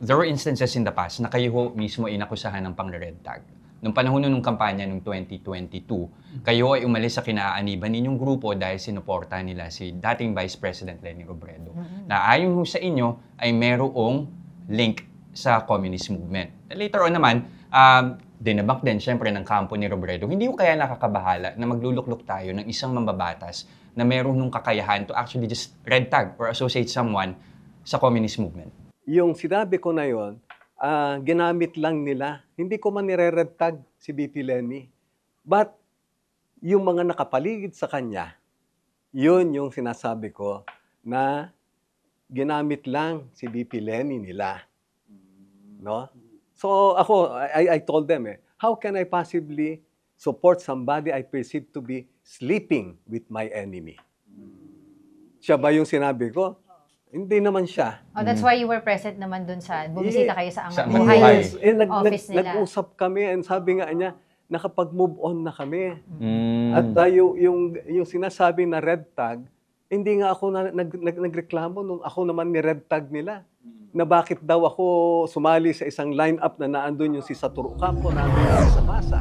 There were instances in the past na kayo ho mismo ay inakusahan ng pang-red tag. Nung panahon nung kampanya noong 2022, kayo ay umalis sa kinaaniban ninyong grupo dahil sinuporta nila si dating Vice President Leni Robredo. Na ayon ho sa inyo ay merong link sa communist movement. Later on naman, dinabak din syempre ng kampo ni Robredo. Hindi ko kaya nakakabahala na magluluklok tayo ng isang mambabatas na meron nung kakayahan to actually just red tag or associate someone sa communist movement. Yung sinabi ko na yon, ginamit lang nila. Hindi ko man nire-red tag si BP Leni. But yung mga nakapaligid sa kanya, yun yung sinasabi ko na ginamit lang si BP Leni nila. No? So ako, I told them, how can I possibly support somebody I perceive to be sleeping with my enemy? Siya ba yung sinabi ko? Hindi naman siya. Oh, that's why you were present naman dun sa, bumisita kayo sa Sa Angat Angat Buhay Buhay. Yes, office nila. nag-usap kami and sabi nga niya, nakapag-move on na kami. Mm. At yung sinasabi na red tag, hindi nga ako nagreklamo nung ako naman ni red tag nila. Na bakit daw ako sumali sa isang line-up na naandun yung si Saturo Campo, naandun yung sa masa.